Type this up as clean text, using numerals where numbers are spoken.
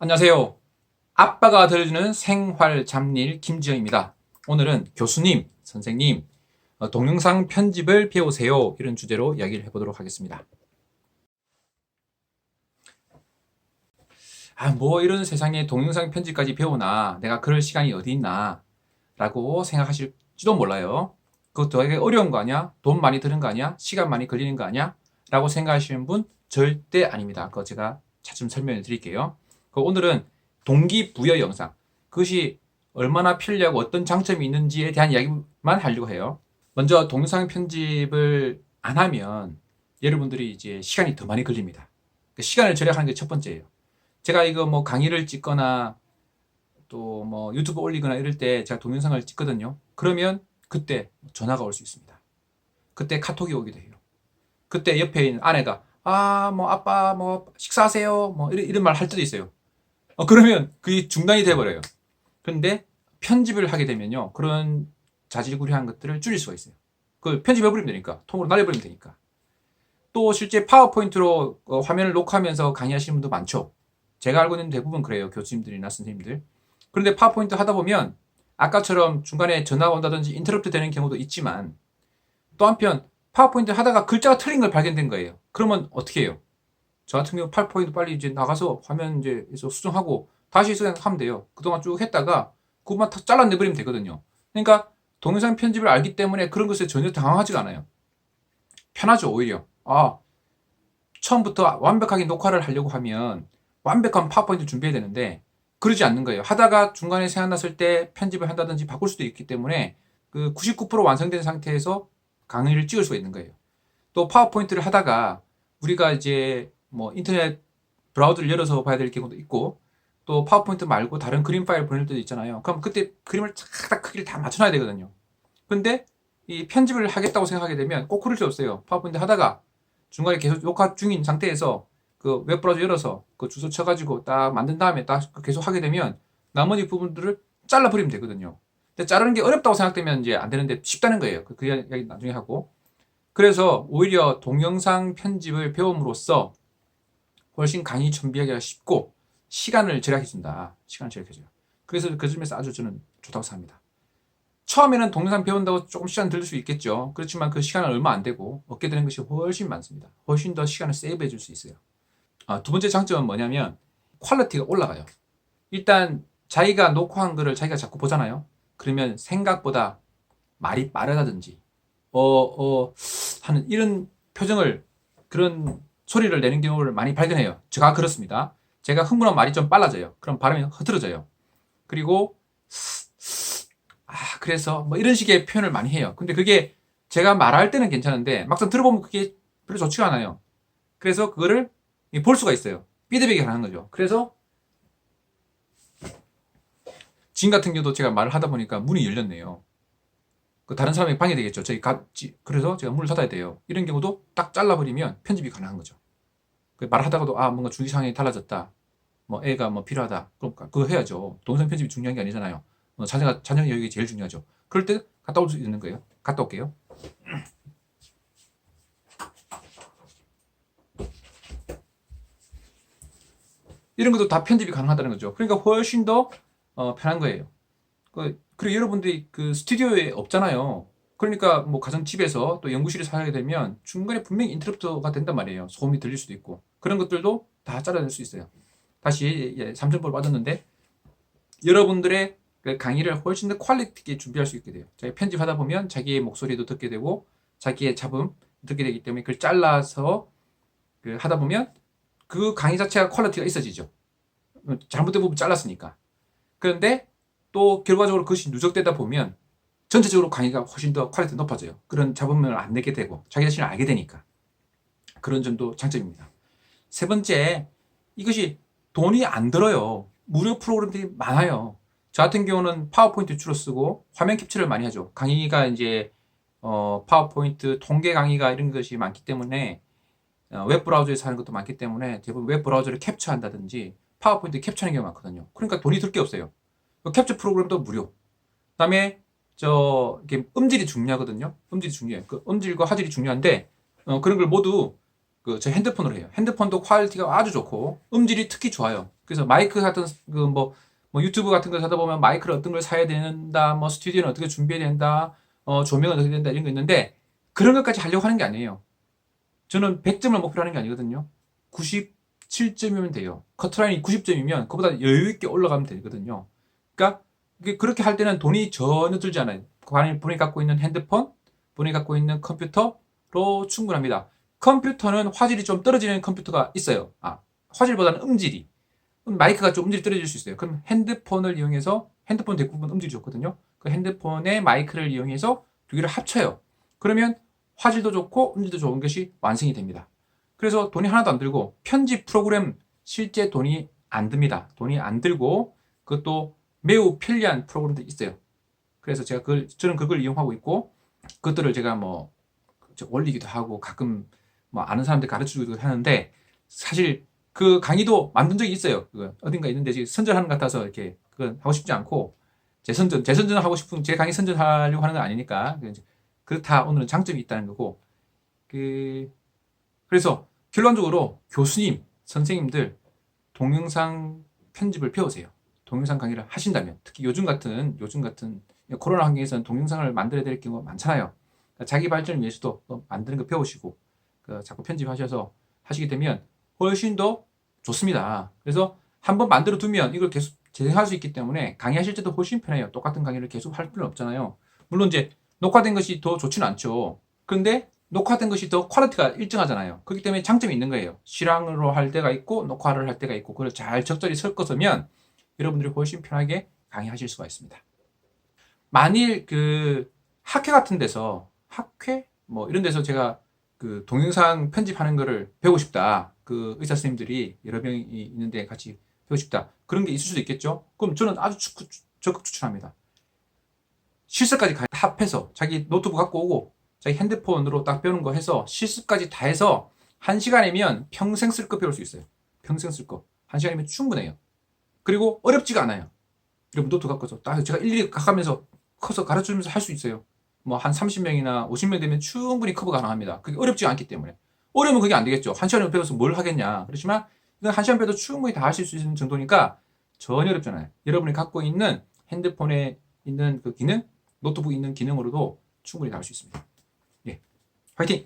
안녕하세요. 아빠가 들려주는 생활 잡일 김지영입니다. 오늘은 교수님, 선생님, 동영상 편집을 배우세요. 이런 주제로 이야기를 해보도록 하겠습니다. 뭐 이런 세상에 동영상 편집까지 배우나 내가 그럴 시간이 어디 있나 라고 생각하실지도 몰라요. 그것도 되게 어려운 거 아니야? 돈 많이 드는 거 아니야? 시간 많이 걸리는 거 아니야? 라고 생각하시는 분 절대 아닙니다. 그거 제가 차츰 설명해 드릴게요. 오늘은 동기부여 영상, 그것이 얼마나 편리하고 어떤 장점이 있는지에 대한 이야기만 하려고 해요. 먼저 동영상 편집을 안 하면 여러분들이 이제 시간이 더 많이 걸립니다. 시간을 절약하는 게 첫 번째예요. 제가 이거 뭐 강의를 찍거나 또 뭐 유튜브 올리거나 이럴 때 제가 동영상을 찍거든요. 그러면 그때 전화가 올 수 있습니다. 그때 카톡이 오기도 해요. 그때 옆에 있는 아내가 뭐 아빠 뭐 식사하세요 뭐 이런 말 할 때도 있어요. 그러면 그게 중단이 돼버려요. 그런데 편집을 하게 되면요, 그런 자질구레한 것들을 줄일 수가 있어요. 그걸 편집해버리면 되니까, 통으로 날려버리면 되니까. 또 실제 파워포인트로 화면을 녹화하면서 강의하시는 분도 많죠. 제가 알고 있는 대부분 그래요. 교수님들이나 선생님들. 그런데 파워포인트 하다 보면 아까처럼 중간에 전화가 온다든지 인터럽트 되는 경우도 있지만, 또 한편 파워포인트 하다가 글자가 틀린 걸 발견된 거예요. 그러면 어떻게 해요? 저 같은 경우 파워포인트 빨리 이제 나가서 화면 이제 수정하고 다시 수정하면 돼요. 그동안 쭉 했다가 그것만 탁 잘라내버리면 되거든요. 그러니까 동영상 편집을 알기 때문에 그런 것에 전혀 당황하지가 않아요. 편하죠, 오히려. 처음부터 완벽하게 녹화를 하려고 하면 완벽한 파워포인트 준비해야 되는데 그러지 않는 거예요. 하다가 중간에 생각났을 때 편집을 한다든지 바꿀 수도 있기 때문에 그 99% 완성된 상태에서 강의를 찍을 수가 있는 거예요. 또 파워포인트를 하다가 우리가 이제 뭐 인터넷 브라우저를 열어서 봐야 될 경우도 있고, 또 파워포인트 말고 다른 그림 파일 보낼 때도 있잖아요. 그럼 그때 그림을 쫙 크기를 다 맞춰놔야 되거든요. 근데 이 편집을 하겠다고 생각하게 되면 꼭 그럴 수 없어요. 파워포인트 하다가 중간에 계속 녹화 중인 상태에서 그 웹브라우저 열어서 그 주소 쳐가지고 딱 만든 다음에 딱 계속 하게 되면 나머지 부분들을 잘라버리면 되거든요. 근데 자르는 게 어렵다고 생각되면 이제 안 되는데 쉽다는 거예요. 그 이야기 나중에 하고. 그래서 오히려 동영상 편집을 배움으로써 훨씬 강의 준비하기가 쉽고 시간을 절약해준다. 시간을 절약해줘요. 그래서 그 점에서 아주 저는 좋다고 생각합니다. 처음에는 동영상 배운다고 조금 시간 들릴 수 있겠죠. 그렇지만 그 시간은 얼마 안 되고 얻게 되는 것이 훨씬 많습니다. 훨씬 더 시간을 세이브해 줄 수 있어요. 두 번째 장점은 뭐냐면 퀄리티가 올라가요. 일단 자기가 녹화한 거를 자기가 자꾸 보잖아요. 그러면 생각보다 말이 빠르다든지 하는 이런 표정을, 그런 소리를 내는 경우를 많이 발견해요. 제가 그렇습니다. 제가 흥분한 말이 좀 빨라져요. 그럼 발음이 흐트러져요. 그리고 그래서 뭐 이런 식의 표현을 많이 해요. 근데 그게 제가 말할 때는 괜찮은데 막상 들어보면 그게 별로 좋지가 않아요. 그래서 그거를 볼 수가 있어요. 피드백이 가능한 거죠. 그래서 지금 같은 경우도 제가 말을 하다 보니까 문이 열렸네요. 그 다른 사람이 방해되겠죠. 그래서 제가 문을 닫아야 돼요. 이런 경우도 딱 잘라버리면 편집이 가능한 거죠. 말하다가도 뭔가 주의 상황이 달라졌다. 뭐 애가 뭐 필요하다. 그러니까 그거 해야죠. 동영상 편집이 중요한 게 아니잖아요. 자녀 교육이 제일 중요하죠. 그럴 때 갔다 올 수 있는 거예요. 갔다 올게요. 이런 것도 다 편집이 가능하다는 거죠. 그러니까 훨씬 더 편한 거예요. 그리고 여러분들이 그 스튜디오에 없잖아요. 그러니까 뭐 가정집에서 또 연구실에 사용하게 되면 중간에 분명히 인터럽트가 된단 말이에요. 소음이 들릴 수도 있고. 그런 것들도 다 잘라낼 수 있어요. 다시 3,000불 받았는데 여러분들의 그 강의를 훨씬 더 퀄리티 있게 준비할 수 있게 돼요. 자기 편집하다 보면 자기의 목소리도 듣게 되고 자기의 잡음 듣게 되기 때문에 그걸 잘라서 하다 보면 그 강의 자체가 퀄리티가 있어지죠. 잘못된 부분 잘랐으니까. 그런데 또 결과적으로 그것이 누적되다 보면 전체적으로 강의가 훨씬 더 퀄리티 높아져요. 그런 잡음을 안 내게 되고 자기 자신을 알게 되니까. 그런 점도 장점입니다. 세 번째, 이것이 돈이 안 들어요. 무료 프로그램들이 많아요. 저 같은 경우는 파워포인트 주로 쓰고 화면 캡처를 많이 하죠. 강의가 이제 파워포인트 통계 강의가 이런 것이 많기 때문에 웹브라우저에서 하는 것도 많기 때문에 대부분 웹브라우저를 캡처한다든지 파워포인트 캡처하는 경우가 많거든요. 그러니까 돈이 들 게 없어요. 캡처 프로그램도 무료. 그다음에 이게 음질이 중요하거든요. 음질이 중요해요. 그 음질과 화질이 중요한데 그런 걸 모두 제 핸드폰으로 해요. 핸드폰도 퀄리티가 아주 좋고 음질이 특히 좋아요. 그래서 마이크 같은 유튜브 같은 거 하다 보면 마이크를 어떤 걸 사야 된다, 뭐 스튜디오는 어떻게 준비해야 된다, 조명은 어떻게 된다 이런 거 있는데 그런 것까지 하려고 하는 게 아니에요. 저는 100점을 목표로 하는 게 아니거든요. 97점이면 돼요. 커트라인이 90점이면 그보다 여유 있게 올라가면 되거든요. 그러니까 그렇게 할 때는 돈이 전혀 들지 않아요. 본인이 갖고 있는 핸드폰, 본인이 갖고 있는 컴퓨터로 충분합니다. 컴퓨터는 화질이 좀 떨어지는 컴퓨터가 있어요. 화질보다는 음질이. 마이크가 좀 음질이 떨어질 수 있어요. 그럼 핸드폰을 이용해서, 핸드폰 대부분 음질이 좋거든요. 그 핸드폰의 마이크를 이용해서 두 개를 합쳐요. 그러면 화질도 좋고 음질도 좋은 것이 완성이 됩니다. 그래서 돈이 하나도 안 들고 편집 프로그램 실제 돈이 안 듭니다. 돈이 안 들고 그것도 매우 편리한 프로그램도 있어요. 그래서 저는 그걸 이용하고 있고 그것들을 제가 올리기도 하고 가끔 아는 사람들 가르쳐주기도 하는데 사실 그 강의도 만든 적이 있어요. 그거 어딘가 있는데 지금 선전하는 것 같아서 이렇게 그건 하고 싶지 않고 제 선전을 하고 싶은 제 강의 선전하려고 하는 건 아니니까 그렇다 오늘은 장점이 있다는 거고 그래서 결론적으로 교수님, 선생님들 동영상 편집을 배우세요. 동영상 강의를 하신다면 특히 요즘 같은 코로나 환경에서는 동영상을 만들어야 될 경우가 많잖아요. 그러니까 자기 발전을 위해서도 만드는 거 배우시고 자꾸 편집하셔서 하시게 되면 훨씬 더 좋습니다. 그래서 한번 만들어 두면 이걸 계속 재생할 수 있기 때문에 강의하실 때도 훨씬 편해요. 똑같은 강의를 계속 할 필요는 없잖아요. 물론 이제 녹화된 것이 더 좋지는 않죠. 그런데 녹화된 것이 더 퀄리티가 일정하잖아요. 그렇기 때문에 장점이 있는 거예요. 실황으로 할 때가 있고 녹화를 할 때가 있고 그걸 잘 적절히 섞어서면 여러분들이 훨씬 편하게 강의하실 수가 있습니다. 만일 학회 같은 데서 이런 데서 제가 동영상 편집하는 거를 배우고 싶다. 의사 선생님들이 여러 명이 있는데 같이 배우고 싶다. 그런 게 있을 수도 있겠죠. 그럼 저는 아주 적극 추천합니다. 실습까지 합해서 자기 노트북 갖고 오고 자기 핸드폰으로 딱 배우는 거 해서 실습까지 다 해서 1시간이면 평생 쓸 거 배울 수 있어요. 평생 쓸 거. 1시간이면 충분해요. 그리고 어렵지가 않아요. 여러분 노트 갖고서 딱 제가 일일이 가면서 커서 가르쳐주면서 할 수 있어요. 한 30명이나 50명 되면 충분히 커버 가능합니다. 그게 어렵지 않기 때문에. 어려우면 그게 안 되겠죠. 1시간을 배워서 뭘 하겠냐. 그렇지만 이건 1시간 배워도 충분히 다 하실 수 있는 정도니까 전혀 어렵잖아요. 여러분이 갖고 있는 핸드폰에 있는 그 기능, 노트북에 있는 기능으로도 충분히 다 할 수 있습니다. 예. 화이팅!